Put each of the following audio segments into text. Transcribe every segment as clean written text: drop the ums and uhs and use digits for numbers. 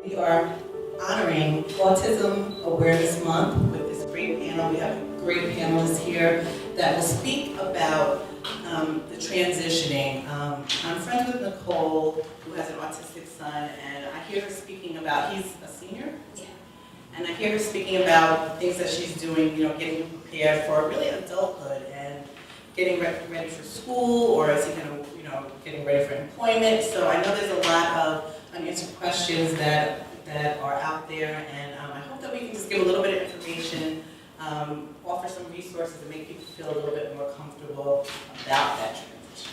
We are honoring Autism Awareness Month with this great panel. We have great panelists here that will speak about the transitioning. I'm friends with Nicole, who has an autistic son, and I hear her speaking about, he's a senior? Yeah. And I hear her speaking about things that she's doing, getting prepared for really adulthood and getting ready for school, or is he going to, getting ready for employment. So I know there's a lot of unanswered questions that are out there, and I hope that we can just give a little bit of information, offer some resources to make people feel a little bit more comfortable about that transition.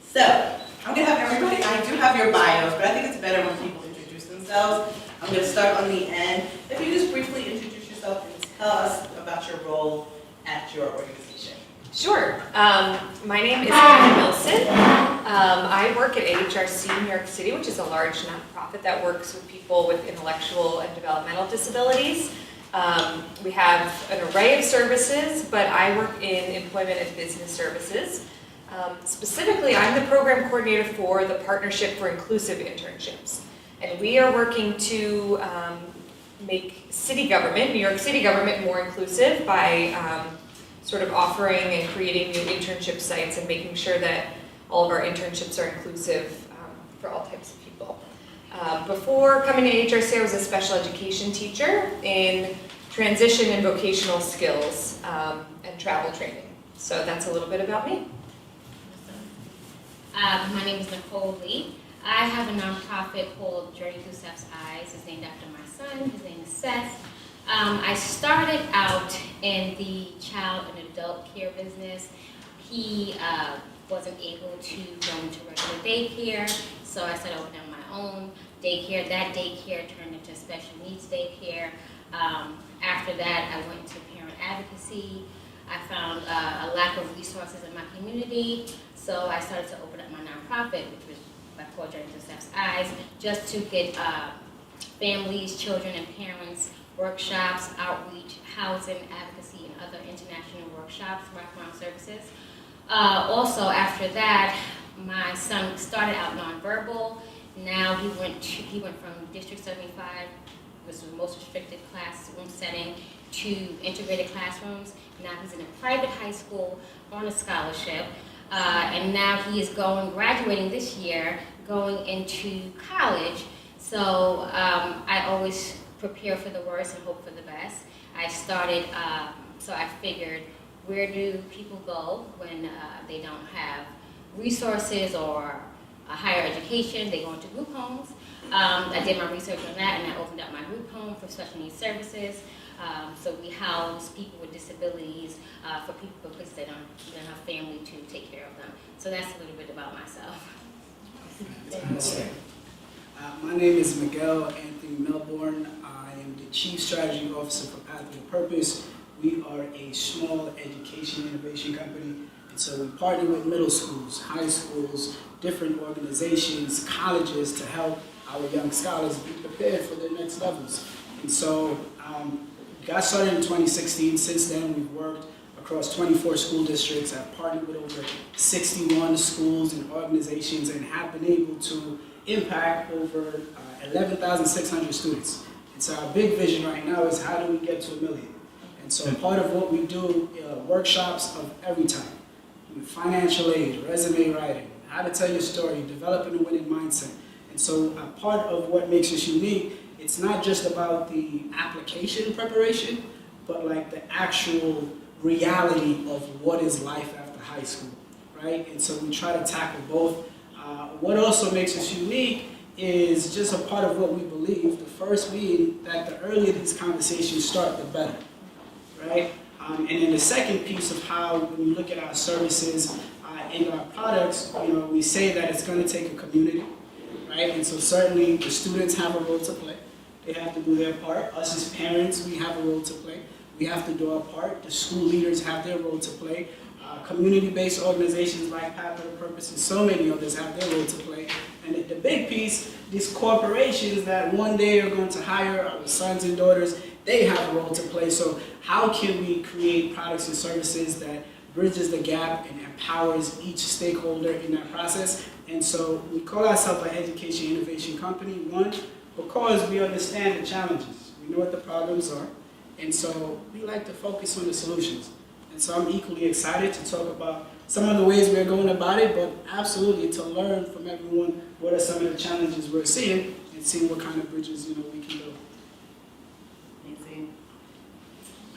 So, I'm going to have everybody, I do have your bios, but I think it's better when people introduce themselves. I'm going to start on the end. If you just briefly introduce yourself and tell us about your role at your organization. Sure. My name is Anna Wilson. I work at AHRC New York City, which is a large nonprofit that works with people with intellectual and developmental disabilities. We have an array of services, but I work in employment and business services. Specifically, I'm the program coordinator for the Partnership for Inclusive Internships. And we are working to make city government, New York City government, more inclusive by sort of offering and creating new internship sites and making sure that all of our internships are inclusive for all types of people. Before coming to HRC, I was a special education teacher in transition and vocational skills and travel training. So that's a little bit about me. My name is Nicole Lee. I have a nonprofit called Journey Through Seth's Eyes. It's named after my son. His name is Seth. I started out in the child and adult care business. He wasn't able to go into regular daycare, so I started opening my own daycare. That daycare turned into special needs daycare. After that, I went into parent advocacy. I found a lack of resources in my community, so I started to open up my nonprofit, which was called Journey Through Seth's Eyes, just to get families, children, and parents workshops, outreach, housing, advocacy, and other international workshops, wraparound services. Also, after that, my son started out nonverbal. Now he went from District 75, which was the most restricted classroom setting, to integrated classrooms. Now he's in a private high school on a scholarship, and now he is graduating this year, going into college. So I always prepare for the worst and hope for the best. I started, so I figured, where do people go when they don't have resources or a higher education? They go into group homes. I did my research on that, and I opened up my group home for special needs services. So we house people with disabilities for people for places that don't even have family to take care of them. So that's a little bit about myself. My name is Miguel Anthony Melbourne. I am the Chief Strategy Officer for Pathway to Purpose. We are a small education innovation company, and so we partner with middle schools, high schools, different organizations, colleges to help our young scholars be prepared for their next levels. And so got started in 2016. Since then, we've worked across 24 school districts. I've partnered with over 61 schools and organizations and have been able to impact over 11,600 students. And so our big vision right now is, how do we get to 1 million? And so part of what we do, workshops of every type, financial aid, resume writing, how to tell your story, developing a winning mindset. And so part of what makes us unique, it's not just about the application preparation, but like the actual reality of what is life after high school, right? And so we try to tackle both. What also makes us unique is just a part of what we believe. The first being that the earlier these conversations start, the better, right? And then the second piece of how, when you look at our services and our products, we say that it's going to take a community, right? And so certainly the students have a role to play. They have to do their part. Us as parents, we have a role to play. We have to do our part. The school leaders have their role to play. Community-based organizations like Pathway to Purpose and so many others have their role to play. And the big piece, these corporations that one day are going to hire our sons and daughters, they have a role to play. So how can we create products and services that bridges the gap and empowers each stakeholder in that process? And so we call ourselves an education innovation company. One, because we understand the challenges. We know what the problems are, and so we like to focus on the solutions. And so I'm equally excited to talk about some of the ways we're going about it, but absolutely to learn from everyone what are some of the challenges we're seeing and see what kind of bridges we can build.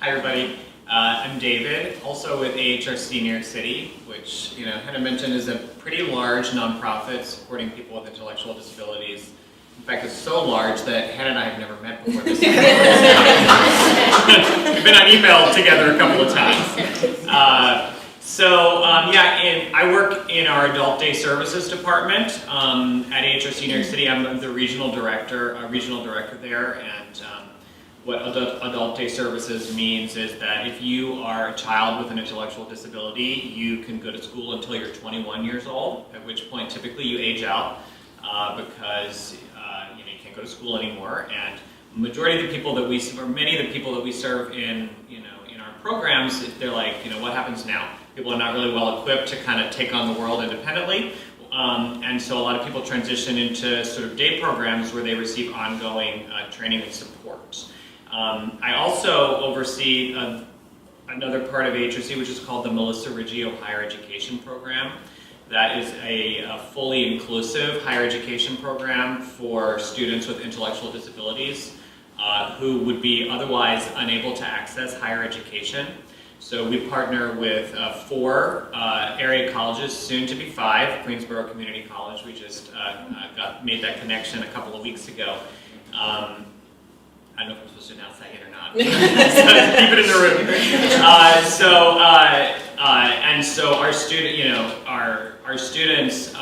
Hi everybody, I'm David, also with AHRC New York City, which Hannah mentioned is a pretty large nonprofit supporting people with intellectual disabilities. In fact, it's so large that Hannah and I have never met before this. We've been on email together a couple of times. And I work in our Adult Day Services department at AHRC New York City. I'm the regional director there, and what Adult Day Services means is that if you are a child with an intellectual disability, you can go to school until you're 21 years old, at which point typically you age out because you can't go to school anymore. And majority of the people that we, or many of the people that we serve in our programs, they're like, what happens now? People are not really well equipped to kind of take on the world independently. And so a lot of people transition into sort of day programs where they receive ongoing training and support. I also oversee another part of AHRC, which is called the Melissa Riggio Higher Education Program. That is a fully inclusive higher education program for students with intellectual disabilities who would be otherwise unable to access higher education. So we partner with 4 area colleges, soon to be 5, Queensborough Community College. We just made that connection a couple of weeks ago. I don't know if I'm supposed to announce that yet or not. So keep it in the room. And so our students,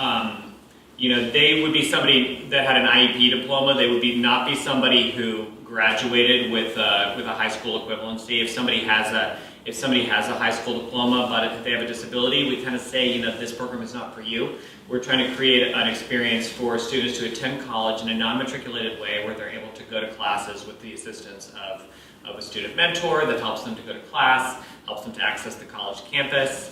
they would be somebody that had an IEP diploma. They would not be somebody who graduated with a high school equivalency. If somebody has a high school diploma, but if they have a disability, we kind of say, this program is not for you. We're trying to create an experience for students to attend college in a non-matriculated way where they're able to go to classes with the assistance of a student mentor that helps them to go to class, helps them to access the college campus,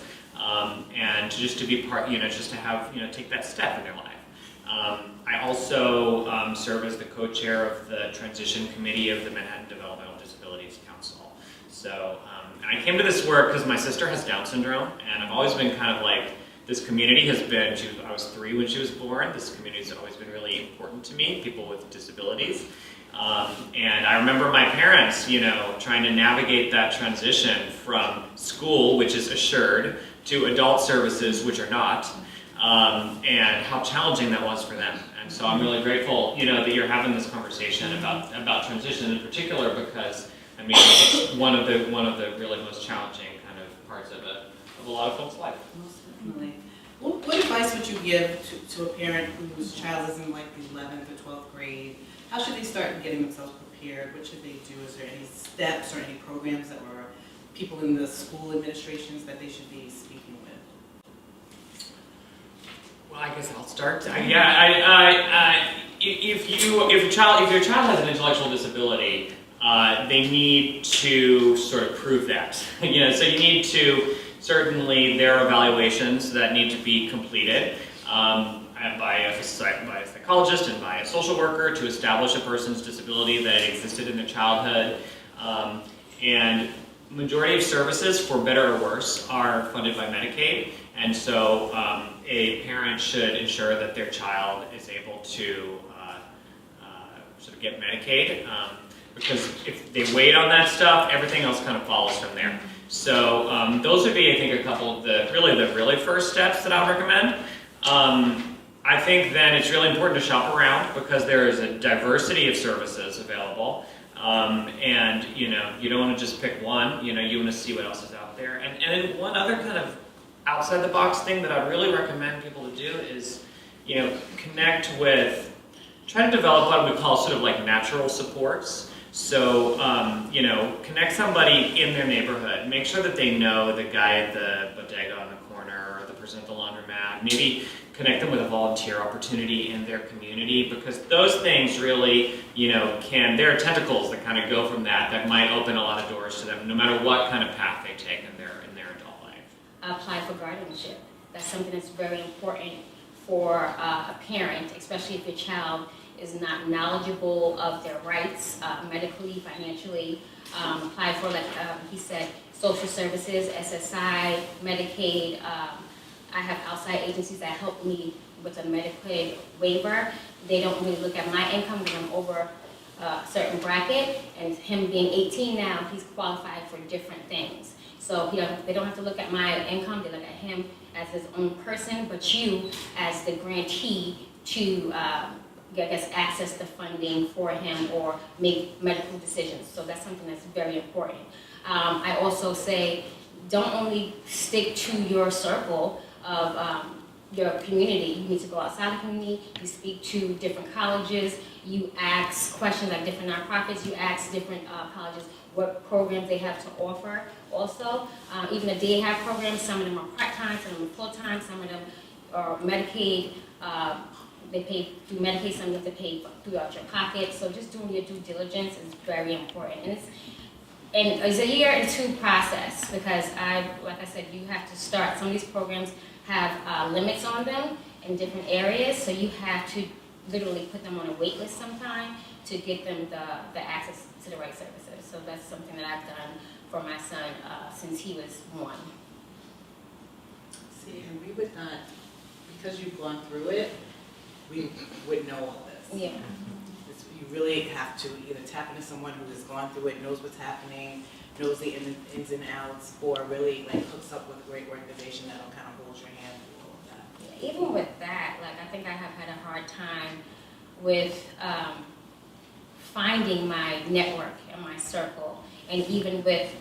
and just to be part, just to have, take that step in their life. I also serve as the co-chair of the transition committee of the Manhattan Developmental Disabilities Council. So, and I came to this work because my sister has Down syndrome, and I've always been kind of like, this community has been, I was 3 when she was born, this community has always been really important to me, people with disabilities. And I remember my parents, trying to navigate that transition from school, which is assured, to adult services, which are not, and how challenging that was for them. And so I'm really grateful, that you're having this conversation about transition in particular, because it's one of the really most challenging kind of parts of a lot of folks' life. Definitely. What advice would you give to a parent whose child is in like the 11th or 12th grade? How should they start getting themselves prepared? What should they do? Is there any steps or any programs that were people in the school administrations that they should be speaking with? Well, I guess I'll start. If your child has an intellectual disability, they need to sort of prove that. So you need to. Certainly, there are evaluations that need to be completed by a psychologist and by a social worker to establish a person's disability, that it existed in their childhood. And majority of services, for better or worse, are funded by Medicaid. And so a parent should ensure that their child is able to sort of get Medicaid. Because if they wait on that stuff, everything else kind of follows from there. So those would be, I think, a couple of the really first steps that I'll recommend. I think then it's really important to shop around because there is a diversity of services available. And you don't want to just pick one, you want to see what else is out there. And then one other kind of outside the box thing that I'd really recommend people to do is, try to develop what we call sort of like natural supports. So, connect somebody in their neighborhood. Make sure that they know the guy at the bodega on the corner or the person at the laundromat. Maybe connect them with a volunteer opportunity in their community, because those things really, there are tentacles that kind of go from that might open a lot of doors to them, no matter what kind of path they take in their adult life. Apply for guardianship. That's something that's very important for a parent, especially if your child is not knowledgeable of their rights, medically, financially, apply for, like he said, social services, SSI, Medicaid. I have outside agencies that help me with a Medicaid waiver. They don't really look at my income when I'm over a certain bracket, and him being 18 now, he's qualified for different things. So they don't have to look at my income, they look at him as his own person, but you as the grantee to, I guess, access the funding for him or make medical decisions. So that's something that's very important. I also say, don't only stick to your circle of your community. You need to go outside the community, you speak to different colleges, you ask questions like different nonprofits, you ask different colleges what programs they have to offer also. Even if they have programs, some of them are part-time, some of them are full-time, some of them are Medicaid, they pay through Medicaid, some you have to pay throughout your pocket. So just doing your due diligence is very important. And it's a year and two process because like I said, you have to start. Some of these programs have limits on them in different areas, so you have to literally put them on a wait list sometime to get them the access to the right services. So that's something that I've done for my son since he was 1. See, and we would not, because you've gone through it, we would know all this. Yeah. You really have to either tap into someone who has gone through it, knows what's happening, knows the ins and outs, or really like hooks up with a great organization that'll kind of hold your hand through all of that. Yeah, even with that, like I think I have had a hard time with finding my network and my circle, and even with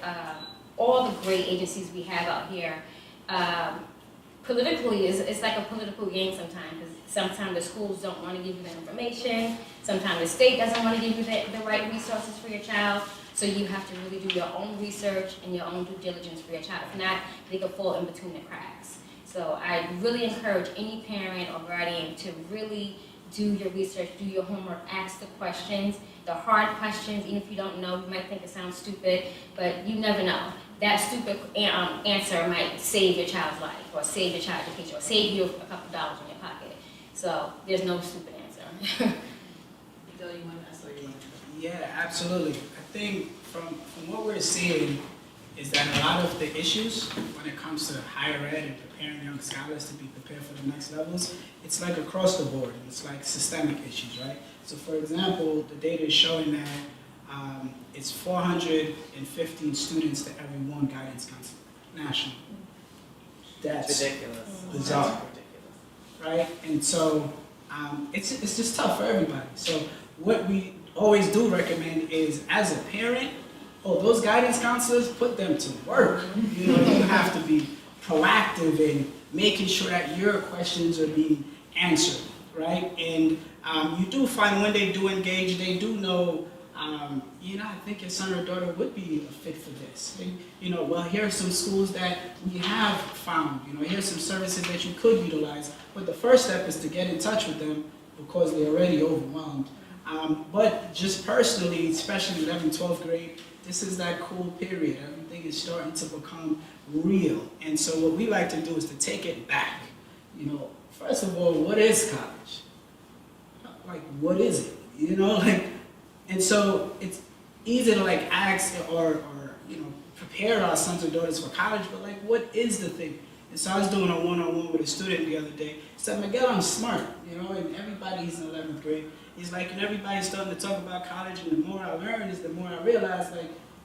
all the great agencies we have out here. Politically, it's like a political game sometimes, because sometimes the schools don't want to give you the information, sometimes the state doesn't want to give you the right resources for your child, so you have to really do your own research and your own due diligence for your child. If not, they could fall in between the cracks. So I really encourage any parent or guardian to really do your research, do your homework, ask the questions, the hard questions. Even if you don't know, you might think it sounds stupid, but you never know. That stupid answer might save your child's life, or save your child's education, or save you a couple dollars in your pocket. So there's no stupid answer. Bill, you want to ask or you want to? Yeah, absolutely. I think from what we're seeing is that a lot of the issues when it comes to higher ed and preparing young scholars to be prepared for the next levels, it's like across the board. It's like systemic issues, right? So for example, the data is showing that it's 415 students to every 1 guidance counselor nationally. That's ridiculous. Bizarre. That's ridiculous. Right? And so it's just tough for everybody. So what we always do recommend is, as a parent, those guidance counselors, put them to work. You know, you have to be proactive in making sure that your questions are being answered, right? And you do find when they do engage, they do know, I think your son or daughter would be a fit for this. Well, here are some schools that we have found. Here's some services that you could utilize. But the first step is to get in touch with them because they're already overwhelmed. But just personally, especially 11th, 12th grade, this is that cool period. Everything is starting to become real. And so what we like to do is to take it back. First of all, what is college? Like, what is it? And so it's easy to ask or prepare our sons or daughters for college, but what is the thing? And so I was doing a one-on-one with a student the other day. He said, Miguel, I'm smart, and everybody's in 11th grade. He's like, and everybody's starting to talk about college, and the more I learn is the more I realize,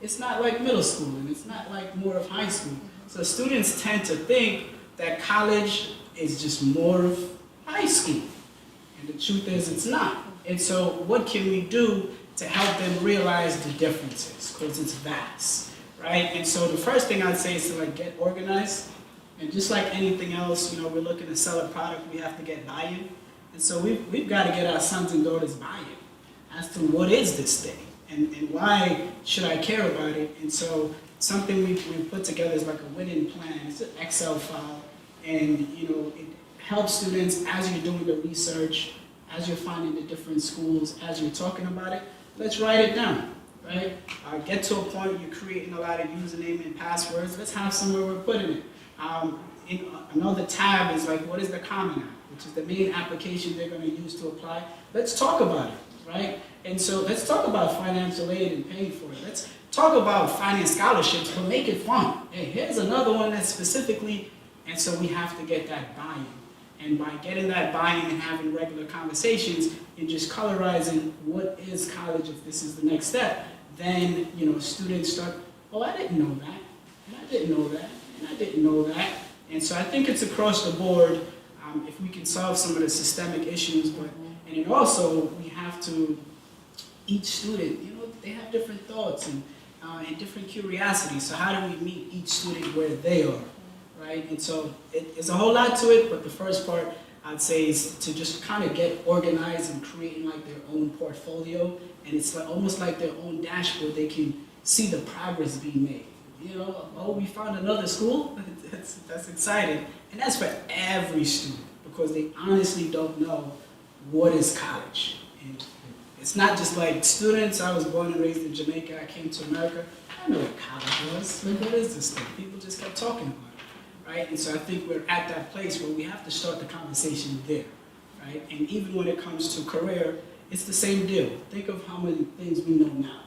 it's not like middle school, and it's not like more of high school. So students tend to think that college is just more of high school. And the truth is, it's not. And so what can we do to help them realize the differences? Because it's vast, right? And so the first thing I'd say is to get organized. And just like anything else, we're looking to sell a product, we have to get buy-in. And so we've got to get our sons and daughters buy-in as to what is this thing and why should I care about it. And so something we put together is like a winning plan. It's an Excel file, and it helps students as you're doing the research, as you're finding the different schools, as you're talking about it. Let's write it down, right? Get to a point where you're creating a lot of username and passwords. Let's have somewhere we're putting it. Another tab is what is the Common App? which is the main application they're going to use to apply, let's talk about it, right? And so let's talk about financial aid and paying for it. Let's talk about finance scholarships, but make it fun. Hey, here's another one that's specifically, and so we have to get that buy-in. And by getting that buy-in and having regular conversations and just colorizing what is college if this is the next step, then, you know, students start, oh, I didn't know that, and I didn't know that, and I didn't know that. And so I think it's across the board, if we can solve some of the systemic issues, but, and then also we have to, each student, you know, they have different thoughts and different curiosities. So how do we meet each student where they are, right? And so it's a whole lot to it, but the first part I'd say is to just kind of get organized and creating like their own portfolio, and it's like, almost like their own dashboard. They can see the progress being made. You know, oh, we found another school. That's exciting, and that's for every student because they honestly don't know what is college. And it's not just like students. I was born and raised in Jamaica. I came to America. I know what college was. Like, what is this thing? People just kept talking about it, right? And so I think we're at that place where we have to start the conversation there, right? And even when it comes to career, it's the same deal. Think of how many things we know now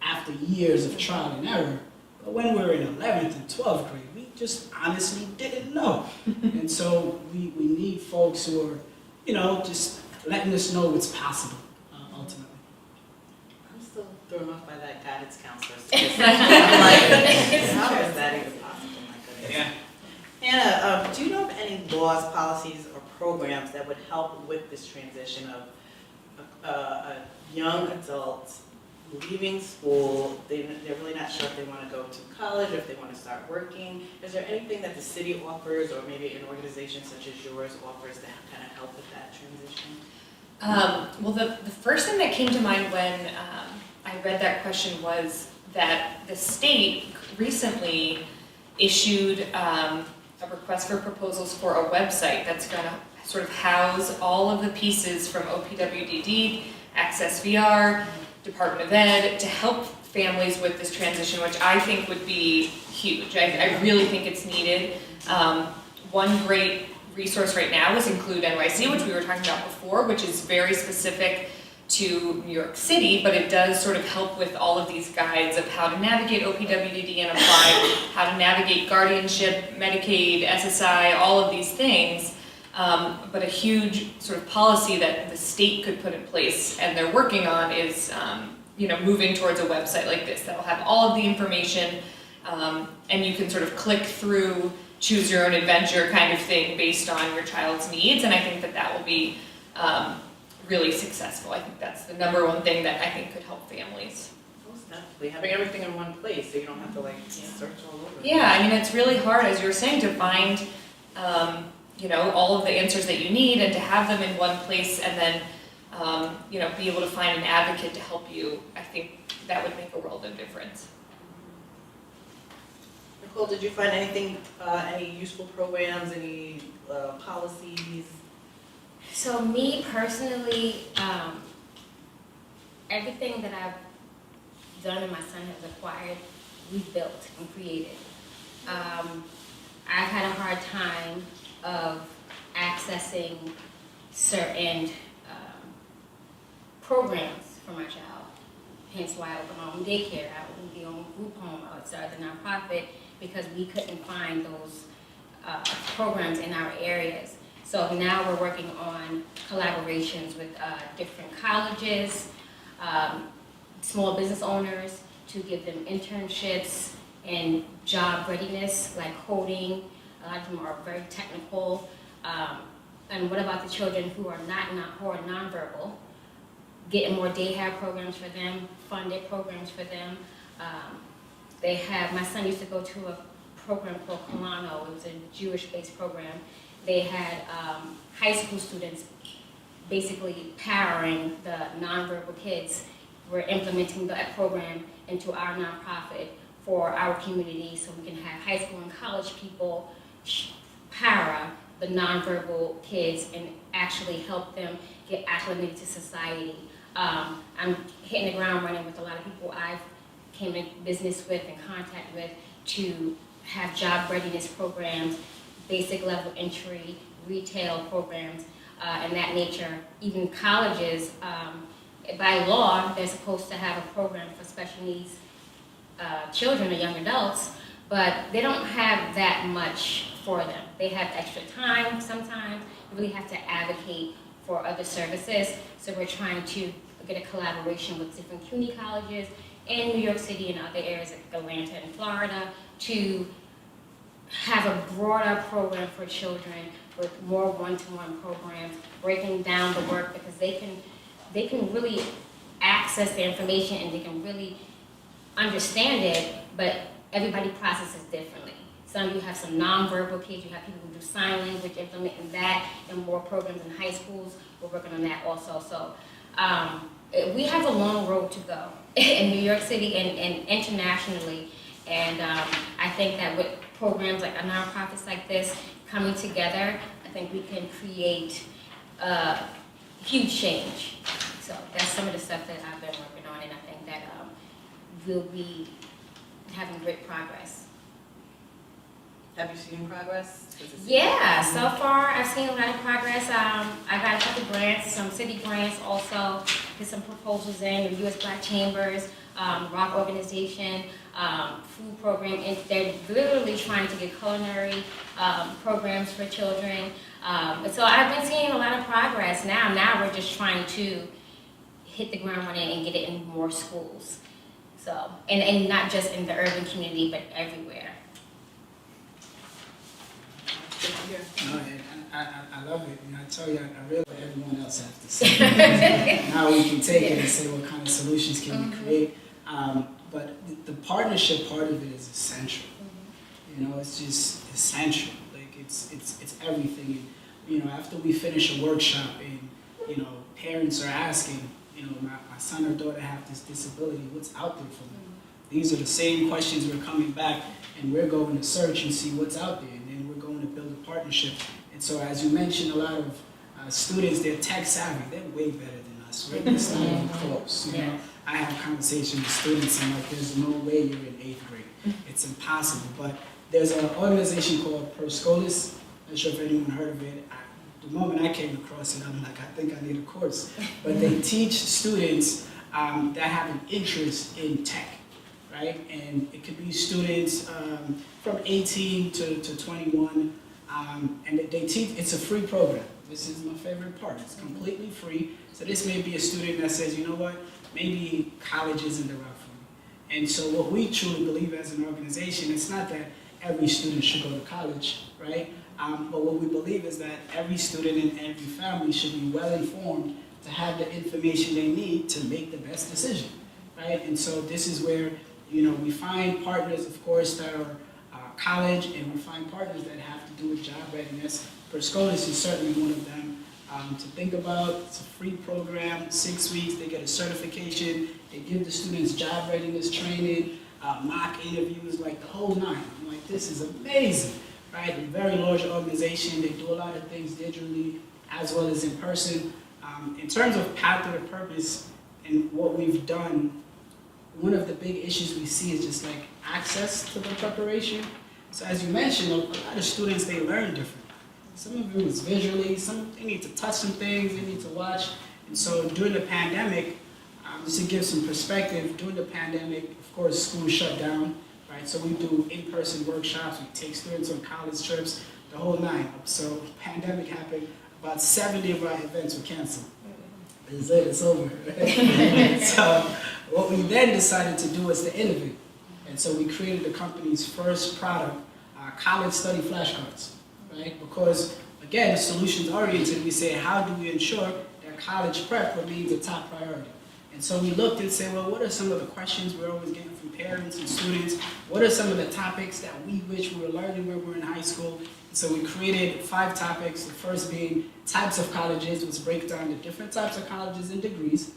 after years of trial and error. But when we were in 11th and 12th grade, we just honestly didn't know. And so we need folks who are, you know, just letting us know what's possible, ultimately. I'm still thrown off by that guidance counselor. I'm like, how is that even possible? My goodness. Yeah. Hannah, do you know of any laws, policies, or programs that would help with this transition of a young adult leaving school? They're really not sure if they want to go to college or if they want to start working. Is there anything that the city offers, or maybe an organization such as yours offers, that kind of help with that transition? Well, the first thing that came to mind when I read that question was that the state recently issued a request for proposals for a website that's going to sort of house all of the pieces from OPWDD, Access VR, Department of Ed, to help families with this transition, which I think would be huge. I really think it's needed. One great resource right now is Include NYC, which we were talking about before, which is very specific to New York City, but it does sort of help with all of these guides of how to navigate OPWDD and apply, how to navigate guardianship, Medicaid, SSI, all of these things. But a huge sort of policy that the state could put in place, and they're working on, is you know, moving towards a website like this that will have all of the information, and you can sort of click through, choose your own adventure kind of thing based on your child's needs, and I think that that will be really successful. I think that's the number one thing that I think could help families. Most definitely. Having everything in one place so you don't have to search all over. Yeah, I mean, it's really hard, as you were saying, to find you know, all of the answers that you need, and to have them in one place, and then you know, be able to find an advocate to help you. I think that would make a world of difference. Nicole, did you find anything, any useful programs, any policies? So me personally, everything that I've done and my son has acquired, we built and created. I've had a hard time of accessing certain programs for my child. Hence why I opened my own daycare, I opened the own group home, I started the nonprofit, because we couldn't find those programs in our areas. So now we're working on collaborations with different colleges, small business owners, to give them internships and job readiness, like coding. A lot of them are very technical. And what about the children who are nonverbal? Getting more daycare programs for them, funded programs for them. They have, my son used to go to a program called Colano. It was a Jewish-based program. They had high school students basically powering the nonverbal kids. We're implementing that program into our nonprofit for our community, so we can have high school and college people power the nonverbal kids and actually help them get acclimated to society. I'm hitting the ground running with a lot of people I've came in business with and contact with to have job readiness programs, basic level entry, retail programs and that nature. Even colleges, by law, they're supposed to have a program for special needs children or young adults, but they don't have that much for them. They have extra time sometimes. You really have to advocate for other services. So we're trying to get a collaboration with different CUNY colleges in New York City and other areas like Atlanta and Florida to have a broader program for children with more one-to-one programs, breaking down the work because they can really access the information and they can really understand it, but everybody processes differently. Some of you have some nonverbal kids, you have people who do sign language, implementing that in more programs in high schools. We're working on that also. So we have a long road to go in New York City and internationally. And I think that with programs like nonprofits like this coming together, I think we can create huge change. So that's some of the stuff that I've been working on, and I think that we'll be having great progress. Have you seen progress? Yeah, so far I've seen a lot of progress. I got a couple grants, some city grants also, did some proposals in the U.S. Black Chambers, Rock Organization, food program, and they're literally trying to get culinary programs for children. So I've been seeing a lot of progress now. Now we're just trying to hit the ground running and get it in more schools. So, and not just in the urban community, but everywhere. No, I love it. I tell you, I really what everyone else has to say. Now we can take it and say what kind of solutions can we create. But the partnership part of it is essential. It's just essential. Like it's everything. And, after we finish a workshop and parents are asking, my son or daughter have this disability, what's out there for them? These are the same questions we're coming back and we're going to search and see what's out there. We're going to build a partnership. And so as you mentioned, a lot of students, they're tech savvy. They're way better than us. Right? It's not even close. I have conversations with students and there's no way you're in 8th grade. It's impossible. But there's an organization called Perscolis. I'm not sure if anyone heard of it. The moment I came across it, I'm like, I think I need a course. But they teach students that have an interest in tech. Right? And it could be students from 18 to 21, and they teach, it's a free program. This is my favorite part, it's completely free. So this may be a student that says, you know what, maybe college isn't the route for me. And so what we truly believe as an organization, it's not that every student should go to college, right? But what we believe is that every student and every family should be well informed to have the information they need to make the best decision, right? And so this is where we find partners, of course, that are college, and we find partners that have to do with job readiness. Perscolis is certainly one of them to think about. It's a free program, 6 weeks, they get a certification, they give the students job readiness training, mock interviews, like the whole nine. I'm like, this is amazing, right? A very large organization, they do a lot of things digitally as well as in person. In terms of Path to the Purpose and what we've done, one of the big issues we see is just like access to the preparation. So as you mentioned, a lot of students, they learn different. Some of them is visually, they need to touch some things, they need to watch. And so during the pandemic, just to give some perspective, during the pandemic, of course, school shut down, right? So we do in-person workshops, we take students on college trips, the whole nine. So pandemic happened, about 70 of our events were canceled. It's over. So what we then decided to do is to innovate. And so we created the company's first product, college study flashcards, right? Because again, solutions oriented, we say, how do we ensure that college prep remains a top priority? And so we looked and said, well, what are some of the questions we're always getting from parents and students? What are some of the topics that we wish we were learning when we were in high school? And so we created 5 topics, the first being types of colleges, which break down the different types of colleges and degrees,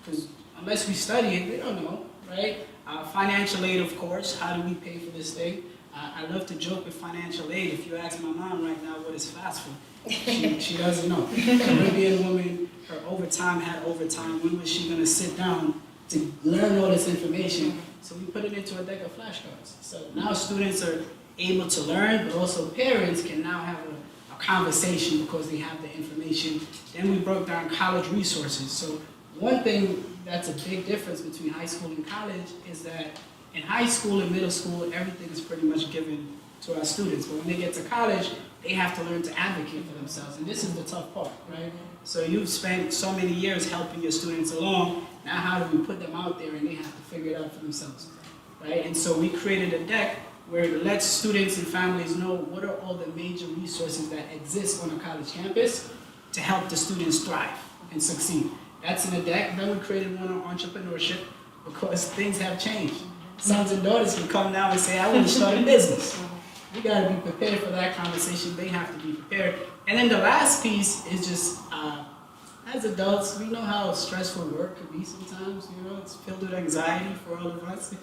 because unless we study it, we don't know, right? Financial aid, of course, how do we pay for this thing? I love to joke with financial aid. If you ask my mom right now what is FAFSA, she doesn't know. Caribbean woman, her overtime had overtime. When was she going to sit down to learn all this information? So we put it into a deck of flashcards. So now students are able to learn, but also parents can now have a conversation because they have the information. Then we broke down college resources. So one thing that's a big difference between high school and college is that in high school and middle school, everything is pretty much given to our students. But when they get to college, they have to learn to advocate for themselves. And this is the tough part, right? So you've spent so many years helping your students along. Now how do we put them out there and they have to figure it out for themselves, right? And so we created a deck where it lets students and families know what are all the major resources that exist on a college campus to help the students thrive and succeed. That's in the deck. Then we created one on entrepreneurship because things have changed. Sons and daughters can come now and say, I want to start a business. We got to be prepared for that conversation. They have to be prepared. And then the last piece is just, as adults, we know how stressful work could be sometimes. You know, it's filled with anxiety for all of us.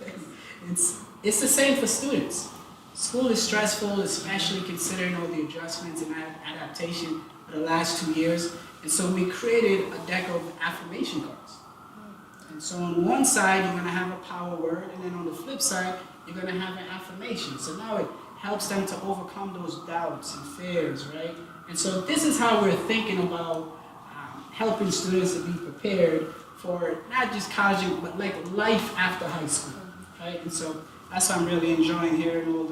It's the same for students. School is stressful, especially considering all the adjustments and adaptation for the last 2 years. And so we created a deck of affirmation cards. And so on one side, you're going to have a power word, and then on the flip side, you're going to have an affirmation. So now it helps them to overcome those doubts and fears, right? And so this is how we're thinking about helping students to be prepared for not just college, but like life after high school, right? And so that's why I'm really enjoying hearing all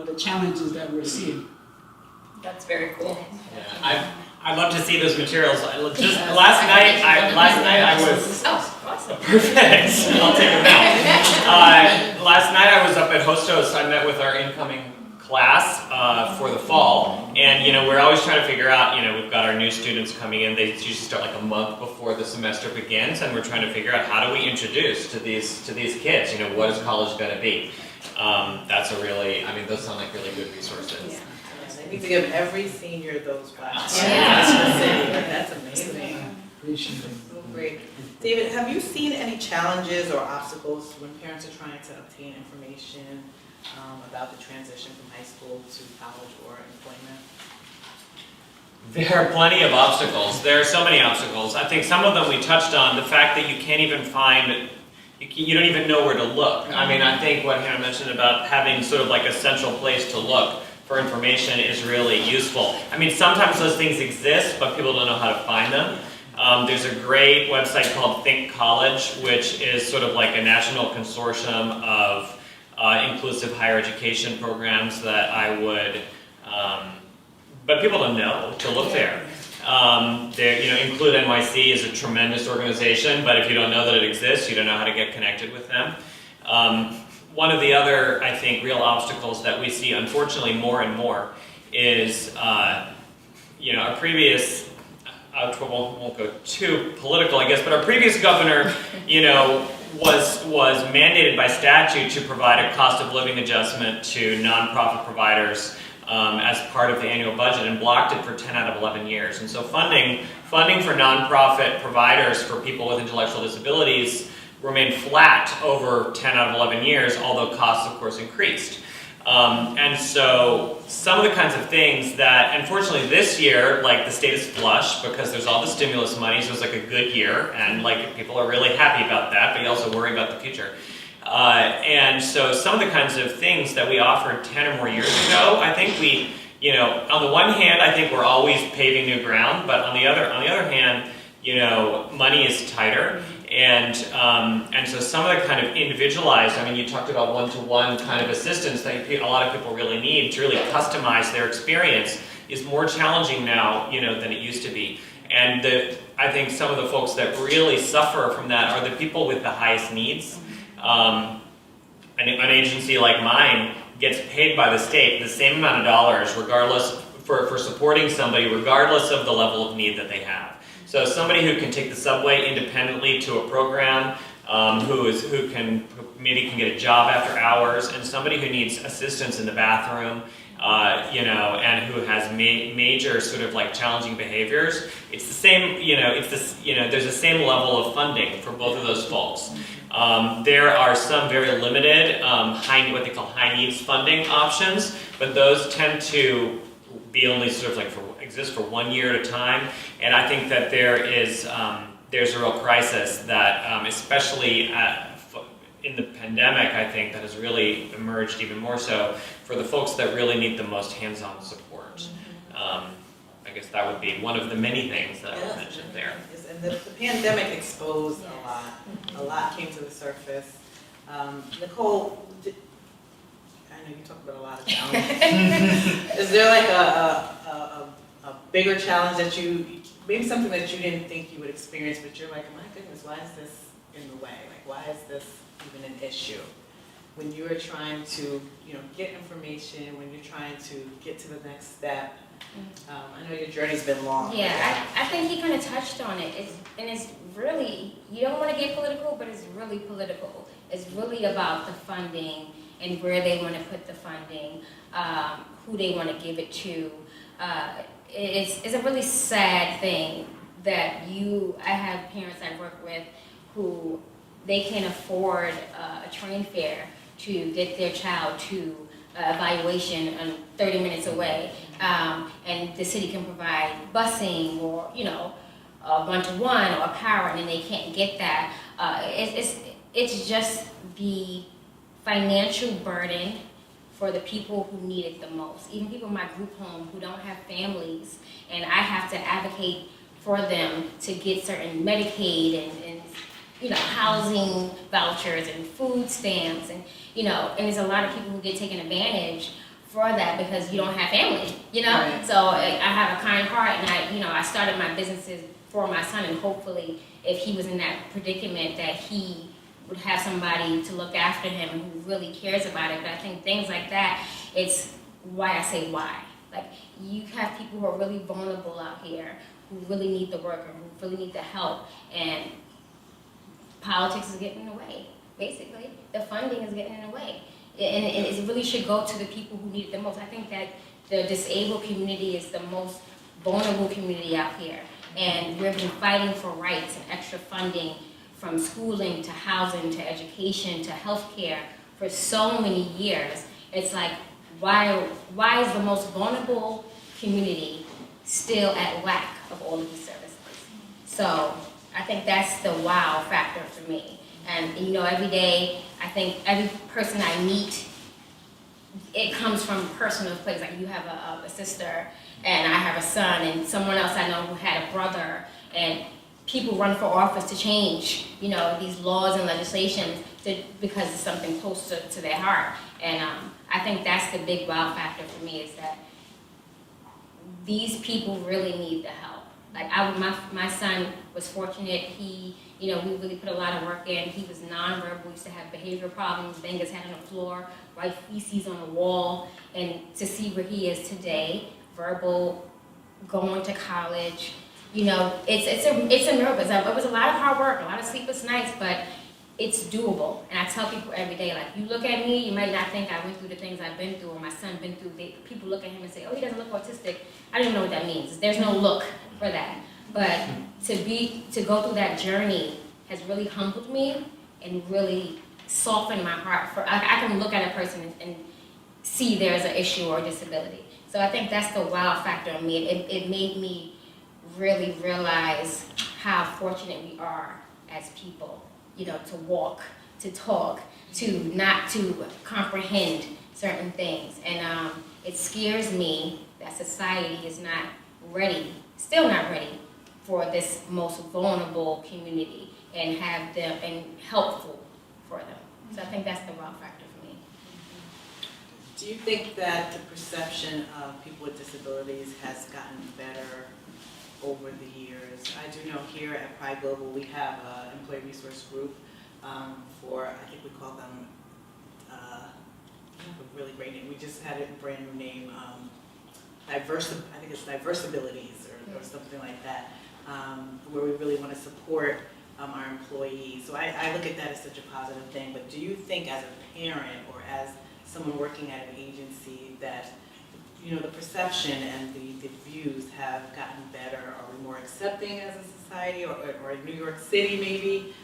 the challenges that we're seeing. That's very cool. Yeah, I'd love to see those materials. Just last night I was. Oh, awesome. Perfect. I'll take them now. Last night I was up at Hostos. I met with our incoming class for the fall, and we're always trying to figure out. We've got our new students coming in. They usually start like a month before the semester begins, and we're trying to figure out how do we introduce to these kids. What is college going to be? That's a really. Those sound like really good resources. Yeah. They need to give every senior those classes. Yeah. That's amazing. Appreciate it. So great. David, have you seen any challenges or obstacles when parents are trying to obtain information about the transition from high school to college or employment? There are plenty of obstacles. There are so many obstacles. I think some of them we touched on. The fact that you can't even find, you don't even know where to look. I think what Hannah mentioned about having sort of like a central place to look for information is really useful. Sometimes those things exist, but people don't know how to find them. There's a great website called Think College, which is sort of like a national consortium of inclusive higher education programs that I would, but people don't know to look there. Include NYC is a tremendous organization, but if you don't know that it exists, you don't know how to get connected with them. One of the other, I think, real obstacles that we see, unfortunately, more and more is, our previous, I won't go too political, I guess, but our previous governor, was mandated by statute to provide a cost of living adjustment to nonprofit providers as part of the annual budget, and blocked it for 10 out of 11 years. And so funding for nonprofit providers for people with intellectual disabilities remained flat over 10 out of 11 years, although costs, of course, increased. And so some of the kinds of things that, unfortunately, this year, like the state is flush because there's all the stimulus money, so it's like a good year, and like people are really happy about that, but you also worry about the future. And so some of the kinds of things that we offered 10 or more years ago, I think we, on the one hand, I think we're always paving new ground, but on the other hand, money is tighter. And so some of the kind of individualized, you talked about one-to-one kind of assistance that a lot of people really need to really customize their experience is more challenging now, than it used to be. And I think some of the folks that really suffer from that are the people with the highest needs. An agency like mine gets paid by the state the same amount of dollars regardless for supporting somebody regardless of the level of need that they have. So somebody who can take the subway independently to a program, who maybe can get a job after hours, and somebody who needs assistance in the bathroom, and who has major sort of like challenging behaviors. It's the same, there's the same level of funding for both of those folks. There are some very limited, what they call high needs funding options, but those tend to be only sort of like exist for 1 year at a time. And I think that there's a real crisis that, especially in the pandemic, I think that has really emerged even more so for the folks that really need the most hands-on support. I guess that would be one of the many things that I would Yes, mention there. yes, and the pandemic exposed a lot. A lot came to the surface. Nicole, I know you talked about a lot of challenges. Is there like a bigger challenge that maybe something that you didn't think you would experience, but you're like, my goodness, why is this in the way? Like, why is this even an issue? When you are trying to, get information, when you're trying to get to the next step. I know your journey's been long. Yeah, I think he kind of touched on it. It's really, you don't want to get political, but it's really political. It's really about the funding and where they want to put the funding, who they want to give it to. It's a really sad thing that I have parents I work with who they can't afford a train fare to get their child to evaluation 30 minutes away, and the city can provide busing or a one-to-one or a power, and then they can't get that. It's just the financial burden for the people who need it the most. Even people in my group home who don't have families, and I have to advocate for them to get certain Medicaid and housing vouchers and food stamps, and there's a lot of people who get taken advantage for that because you don't have family, Right. So I have a kind heart, and I started my businesses for my son, and hopefully if he was in that predicament that he would have somebody to look after him who really cares about it. But I think things like that, it's why I say why. Like, you have people who are really vulnerable out here who really need the work or who really need the help, and politics is getting in the way, basically. The funding is getting in the way. And it really should go to the people who need it the most. I think that the disabled community is the most vulnerable community out here. And we've been fighting for rights and extra funding from schooling to housing to education to healthcare for so many years. It's like, why is the most vulnerable community still at lack of all of these services? So I think that's the wow factor for me. And every day, I think every person I meet, it comes from a personal place. Like, you have a sister, and I have a son, and someone else I know who had a brother, and people run for office to change, these laws and legislations because it's something close to their heart. And I think that's the big wow factor for me, is that these people really need the help. Like, my son was fortunate. He, we really put a lot of work in. He was nonverbal. We used to have behavioral problems, bang his head on the floor, write feces on the wall. And to see where he is today, verbal, going to college, it's a miracle. It was a lot of hard work, a lot of sleepless nights, but it's doable. And I tell people every day, like, you look at me, you might not think I went through the things I've been through or my son been through. People look at him and say, oh, he doesn't look autistic. I don't even know what that means. There's no look for that. But to go through that journey has really humbled me and really softened my heart. I can look at a person and see there's an issue or a disability. So I think that's the wow factor in me. It made me really realize how fortunate we are as people, to walk, to talk, not to comprehend certain things. And it scares me that society is not ready, still not ready, for this most vulnerable community and have them and helpful for them. So I think that's the wow factor for me. Do you think that the perception of people with disabilities has gotten better over the years? I do know here at Pride Global we have an employee resource group for, I think we call them, I have a really great name. We just had a brand new name, I think it's diverse abilities or something like that, where we really want to support our employees. So I look at that as such a positive thing. But do you think, as a parent or as someone working at an agency, that the perception and the views have gotten better? Are we more accepting as a society, or in New York City maybe?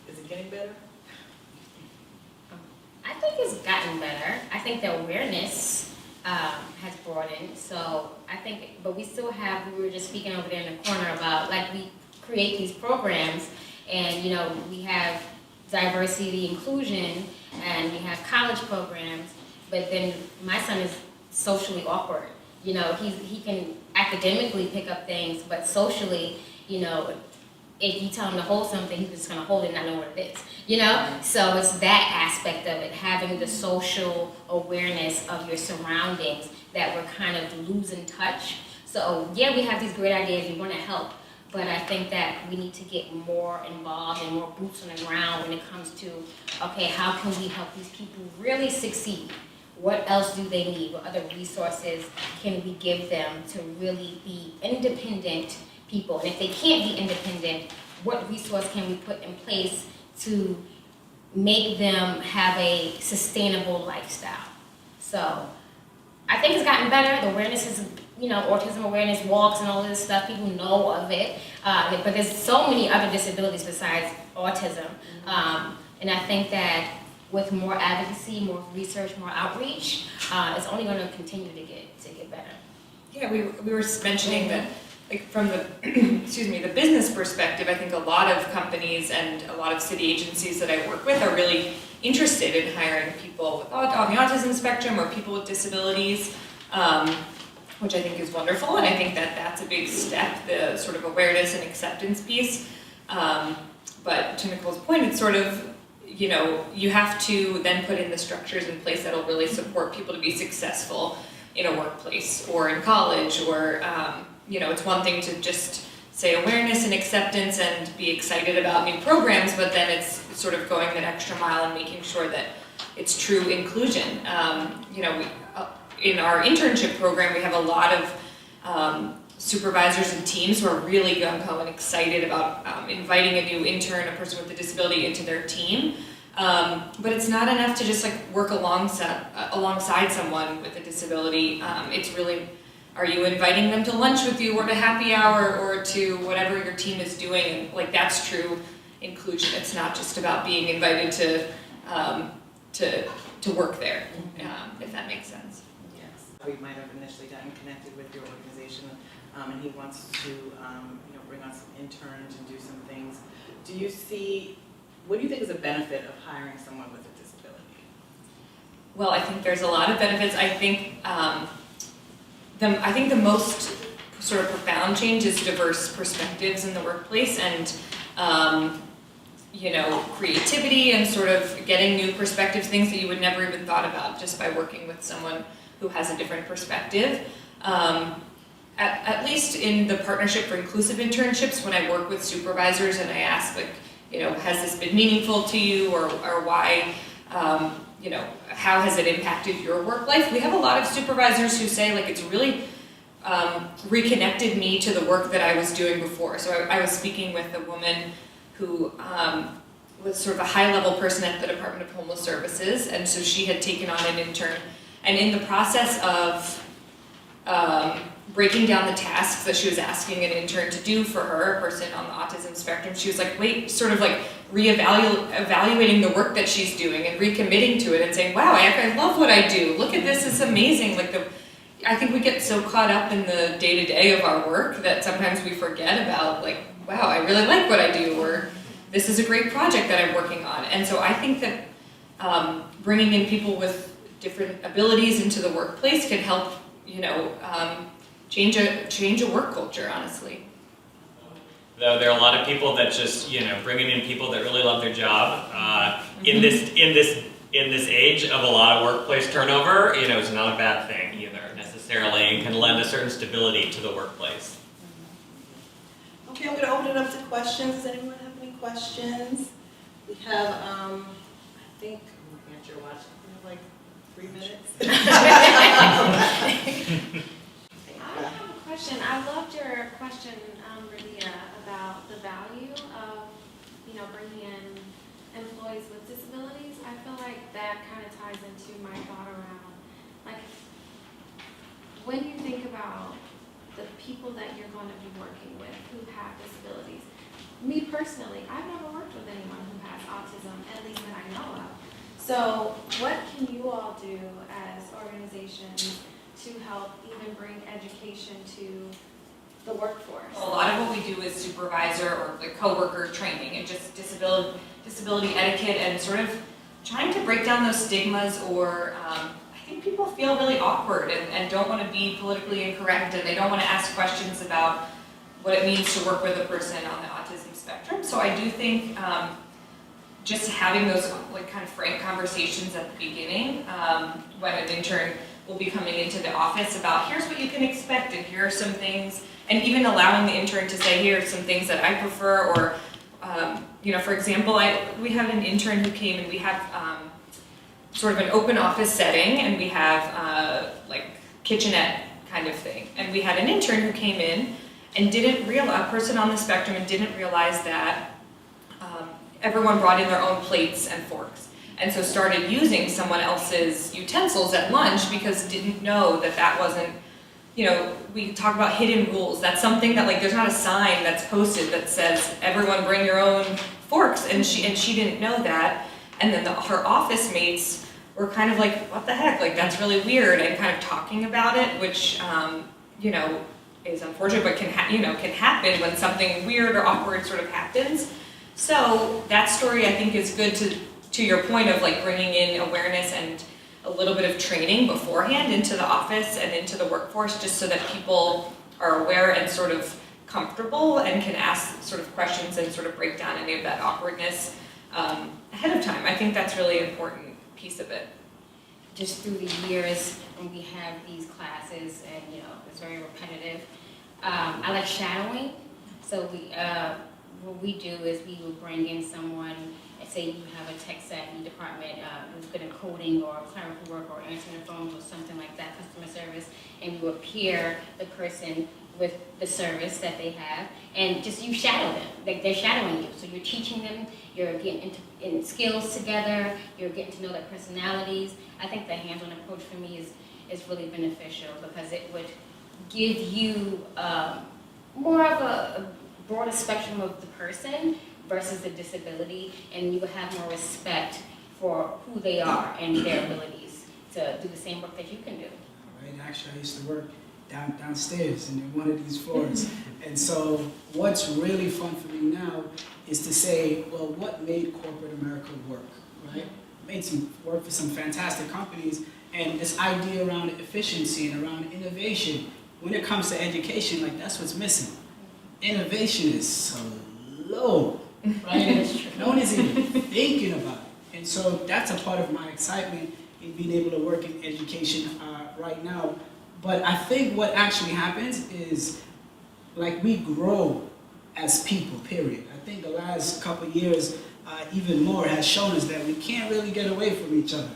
Is it getting better? I think it's gotten better. I think the awareness has broadened. So I think, but we still have, we were just speaking over there in the corner about, like, we create these programs and, we have diversity, inclusion, and we have college programs, but then my son is socially awkward. You know, he can academically pick up things, but socially, you know, if you tell him to hold something, he's just gonna hold it and not know what it is, you know? So it's that aspect of it, having the social awareness of your surroundings that we're kind of losing touch. So yeah, we have these great ideas, we wanna help, but I think that we need to get more involved and more boots on the ground when it comes to, okay, how can we help these people really succeed? What else do they need? What other resources can we give them to really be independent people? And if they can't be independent, what resource can we put in place to make them have a sustainable lifestyle? So I think it's gotten better. The awareness is, you know, autism awareness walks and all this stuff, people know of it. But there's so many other disabilities besides autism. And I think that with more advocacy, more research, more outreach, it's only going to continue to get better. Yeah, we were mentioning that, like from the excuse me, the business perspective, I think a lot of companies and a lot of city agencies that I work with are really interested in hiring people with on the autism spectrum or people with disabilities, which I think is wonderful, and I think that that's a big step, the sort of awareness and acceptance piece. But to Nicole's point, it's sort of, you know, you have to then put in the structures in place that'll really support people to be successful in a workplace or in college, or you know, it's one thing to just say awareness and acceptance and be excited about new programs, but then it's sort of going that extra mile and making sure that it's true inclusion. You know, in our internship program, we have a lot of supervisors and teams who are really gung-ho and excited about inviting a new intern, a person with a disability, into their team. But it's not enough to just like work alongside someone with a disability. It's really, are you inviting them to lunch with you or to happy hour or to whatever your team is doing? And like, that's true inclusion. It's not just about being invited to work there, if that makes sense. Yes, we might have initially gotten connected with your organization, and he wants to, you know, bring on some interns and do some things. Do you see, what do you think is a benefit of hiring someone with a disability? Well, I think there's a lot of benefits. I think the most sort of profound change is diverse perspectives in the workplace, and you know, creativity and sort of getting new perspectives, things that you would never even thought about just by working with someone who has a different perspective. At least in the Partnership for Inclusive Internships, when I work with supervisors and I ask, like, you know, has this been meaningful to you, or why, you know, how has it impacted your work life? We have a lot of supervisors who say, like, it's really reconnected me to the work that I was doing before. So I was speaking with a woman who was sort of a high-level person at the Department of Homeless Services, and so she had taken on an intern, and in the process of breaking down the tasks that she was asking an intern to do for her, a person on the autism spectrum, she was like, sort of like evaluating the work that she's doing and recommitting to it and saying, wow, I love what I do. Look at this, it's amazing. Like I think we get so caught up in the day-to-day of our work that sometimes we forget about, like, wow, I really like what I do, or this is a great project that I'm working on. And so I think that bringing in people with different abilities into the workplace can help, you know, change a work culture, honestly. Though there are a lot of people that just, you know, bringing in people that really love their job in this age of a lot of workplace turnover, you know, is not a bad thing either necessarily, and can lend a certain stability to the workplace. Okay, I'm going to open it up to questions. Does anyone have any questions? We have, I think, I'm looking at your watch, we have like 3 minutes. I have a question. I loved your question, Radia, about the value of, you know, bringing in employees with disabilities. I feel like that kind of ties into my thought around, like, when you think about the people that you're going to be working with who have disabilities. Me personally, I've never worked with anyone who has autism, at least that I know of. So what can you all do as organizations to help even bring education to the workforce? A lot of what we do is supervisor or like coworker training and just disability etiquette and sort of trying to break down those stigmas, or I think people feel really awkward and don't want to be politically incorrect, and they don't want to ask questions about what it means to work with a person on the autism spectrum. So I do think just having those like kind of frank conversations at the beginning, when an intern will be coming into the office about here's what you can expect and here are some things, and even allowing the intern to say here are some things that I prefer, or you know, for example, we have an intern who came and we have sort of an open office setting, and we have like kitchenette kind of thing, and we had an intern who came in and didn't realize, a person on the spectrum, and didn't realize that everyone brought in their own plates and forks, and so started using someone else's utensils at lunch because didn't know that that wasn't, you know, we talk about hidden rules. That's something that, like, there's not a sign that's posted that says everyone bring your own forks, and she didn't know that, and then her office mates were kind of like, what the heck, like that's really weird, and kind of talking about it, which you know, is unfortunate, but can happen when something weird or awkward sort of happens. So that story, I think, is good to your point of like bringing in awareness and a little bit of training beforehand into the office and into the workforce, just so that people are aware and sort of comfortable and can ask sort of questions and sort of break down any of that awkwardness ahead of time. I think that's really an important piece of it. Just through the years when we have these classes, and you know, it's very repetitive. I like shadowing. So what we do is we will bring in someone, and say you have a tech savvy department who's good at coding or clerical work or answering the phones or something like that, customer service, and we will pair the person with the service that they have, and just you shadow them, like they're shadowing you. So you're teaching them, you're getting in skills together, you're getting to know their personalities. I think the hands-on approach for me is really beneficial, because it would give you more of a broader spectrum of the person versus the disability, and you would have more respect for who they are and their abilities to do the same work that you can do. Right, actually I used to work downstairs in one of these floors. And so what's really fun for me now is to say, well, what made corporate America work, right? Made some work for some fantastic companies, and this idea around efficiency and around innovation, when it comes to education, like that's what's missing. Innovation is so low, right? No one is even thinking about it. And so that's a part of my excitement in being able to work in education right now. But I think what actually happens is, like, we grow as people, period. I think the last couple of years, even more, has shown us that we can't really get away from each other,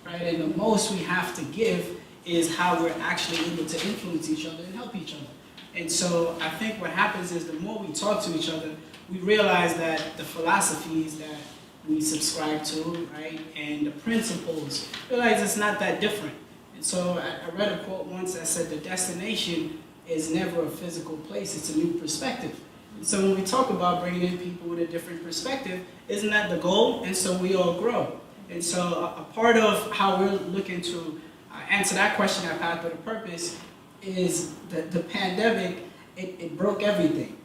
right? And the most we have to give is how we're actually able to influence each other and help each other. And so I think what happens is the more we talk to each other, we realize that the philosophies that we subscribe to, right, and the principles, realize it's not that different. And so I read a quote once that said the destination is never a physical place, it's a new perspective. And so when we talk about bringing in people with a different perspective, isn't that the goal? And so we all grow. And so a part of how we're looking to answer that question at Pathway to Purpose is the pandemic, it broke everything.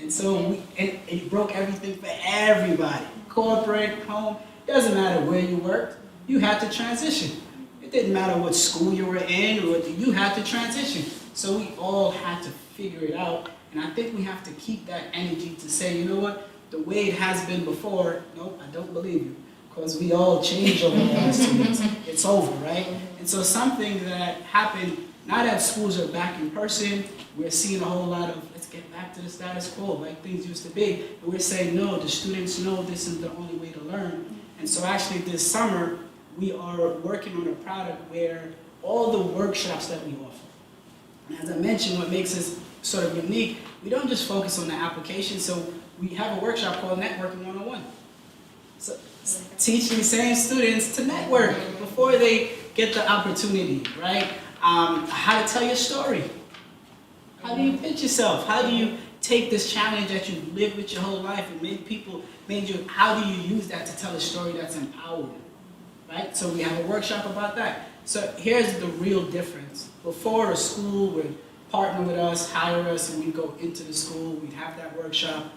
And so it broke everything for everybody. Corporate, home, doesn't matter where you worked, you had to transition. It didn't matter what school you were in, or you had to transition. So we all had to figure it out. And I think we have to keep that energy to say, you know what, the way it has been before, nope, I don't believe you. Because we all change over the last 2 years. It's over, right? And so something that happened, now that schools are back in person, we're seeing a whole lot of, let's get back to the status quo, like things used to be. But we're saying, no, the students know this is the only way to learn. And so actually this summer, we are working on a product where all the workshops that we offer. And as I mentioned, what makes us sort of unique, we don't just focus on the application. So we have a workshop called Networking 101. So teach these same students to network before they get the opportunity, right? How to tell your story. How do you pitch yourself? How do you take this challenge that you've lived with your whole life and how do you use that to tell a story that's empowering, right? So we have a workshop about that. So here's the real difference. Before, a school would partner with us, hire us, and we'd go into the school, we'd have that workshop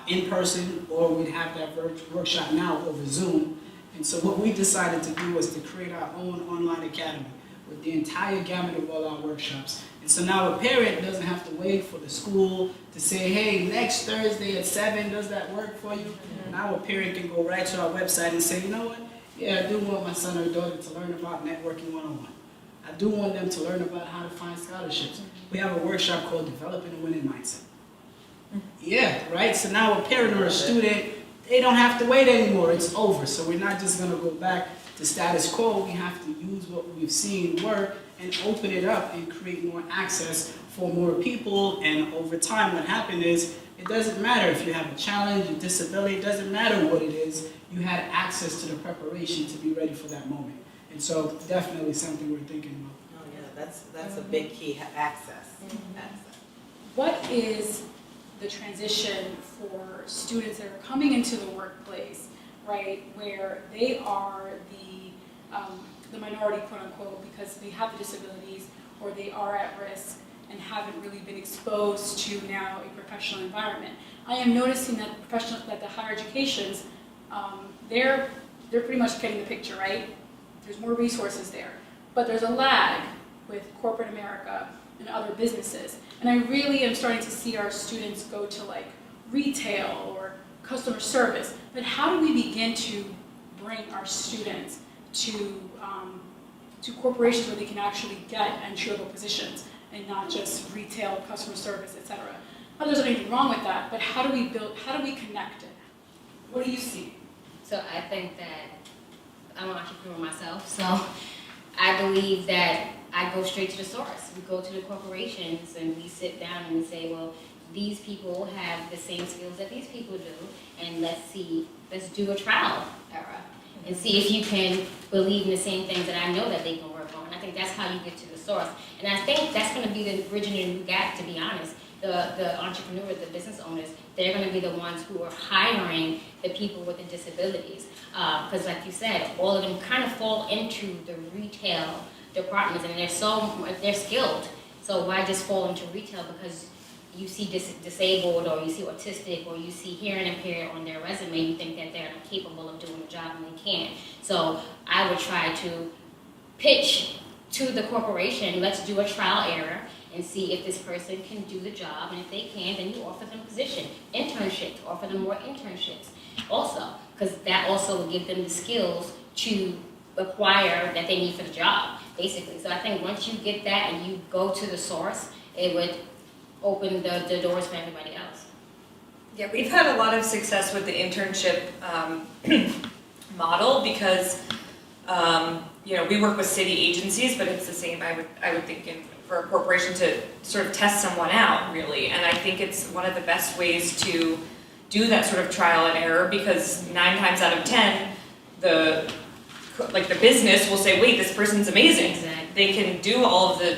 in person, or we'd have that workshop now over Zoom. And so what we decided to do was to create our own online academy with the entire gamut of all our workshops. And so now a parent doesn't have to wait for the school to say, hey, next Thursday at 7, does that work for you? Now a parent can go right to our website and say, you know what? Yeah, I do want my son or daughter to learn about networking 101. I do want them to learn about how to find scholarships. We have a workshop called Developing a Winning Mindset. Yeah, right? So now a parent or a student, they don't have to wait anymore. It's over. So we're not just going to go back to status quo. We have to use what we've seen work and open it up and create more access for more people. And over time, what happened is, it doesn't matter if you have a challenge, a disability, it doesn't matter what it is, you had access to the preparation to be ready for that moment. And so definitely something we're thinking about. Oh yeah, that's a big key, access. Access. What is the transition for students that are coming into the workplace, right, where they are the minority, quote unquote, because they have the disabilities or they are at risk and haven't really been exposed to now a professional environment? I am noticing that the higher educations, they're pretty much getting the picture, right? There's more resources there, but there's a lag with corporate America and other businesses. And I really am starting to see our students go to like retail or customer service, but how do we begin to bring our students to corporations where they can actually get entry-level positions and not just retail, customer service, etc. There's nothing wrong with that, but how do we connect it? What do you see? So I think that I'm an entrepreneur myself, so I believe that I go straight to the source. We go to the corporations and we sit down and we say, well, these people have the same skills that these people do, and let's do a trial error and see if you can believe in the same things that I know that they can work on. I think that's how you get to the source. And I think that's going to be the bridging the new gap, to be honest. The entrepreneurs, the business owners, they're going to be the ones who are hiring the people with the disabilities. Because like you said, all of them kind of fall into the retail departments, and they're skilled. So why just fall into retail? Because you see disabled, or you see autistic, or you see hearing impaired on their resume, you think that they're incapable of doing the job and they can't. So I would try to pitch to the corporation, let's do a trial error and see if this person can do the job, and if they can, then you offer them a position, internships, offer them more internships also, because that also will give them the skills to acquire that they need for the job, basically. So I think once you get that and you go to the source, it would open the doors for everybody else. Yeah, we've had a lot of success with the internship model because we work with city agencies, but it's the same, I would think, for a corporation to sort of test someone out, really. And I think it's one of the best ways to do that sort of trial and error, because 9 times out of 10, the business will say, wait, this person's amazing. Exactly. They can do all of the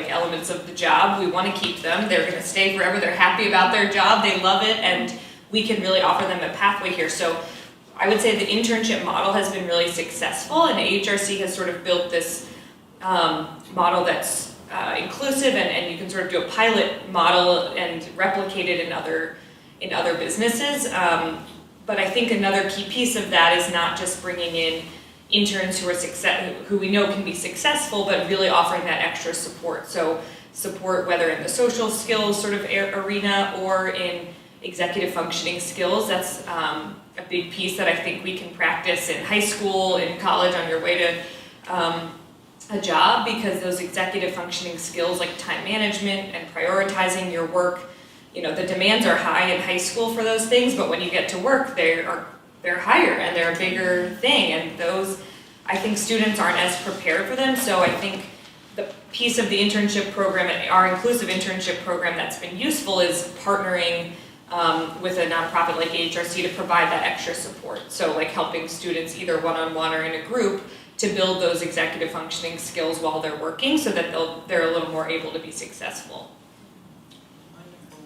elements of the job. We want to keep them. They're going to stay forever. They're happy about their job. They love it, and we can really offer them a pathway here. So I would say the internship model has been really successful, and AHRC has sort of built this model that's inclusive, and you can sort of do a pilot model and replicate it in other businesses. But I think another key piece of that is not just bringing in interns who we know can be successful, but really offering that extra support. So support whether in the social skills sort of arena or in executive functioning skills. That's a big piece that I think we can practice in high school, in college, on your way to a job, because those executive functioning skills like time management and prioritizing your work, the demands are high in high school for those things, but when you get to work, they're higher and they're a bigger thing, and those, I think students aren't as prepared for them. So I think the piece of the internship program, and our inclusive internship program that's been useful, is partnering with a nonprofit like AHRC to provide that extra support. So like helping students either one-on-one or in a group to build those executive functioning skills while they're working, so that they're a little more able to be successful.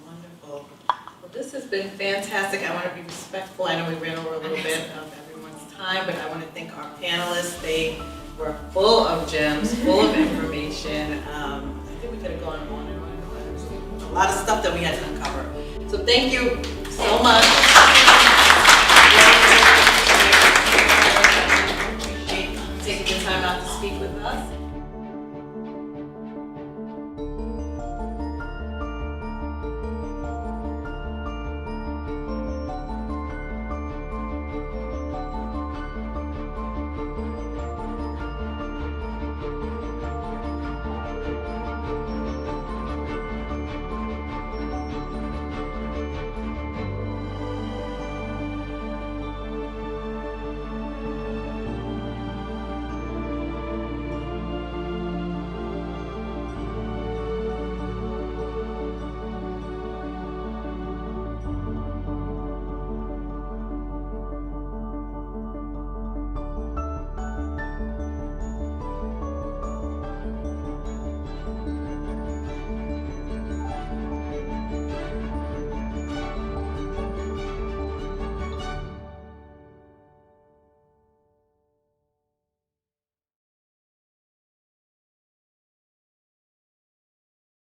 Wonderful. Well, this has been fantastic. I want to be respectful. I know we ran over a little bit of everyone's time, but I want to thank our panelists. They were full of gems, full of information. I think we could have gone on and on and on. There was a lot of stuff that we had to uncover. So thank you so much.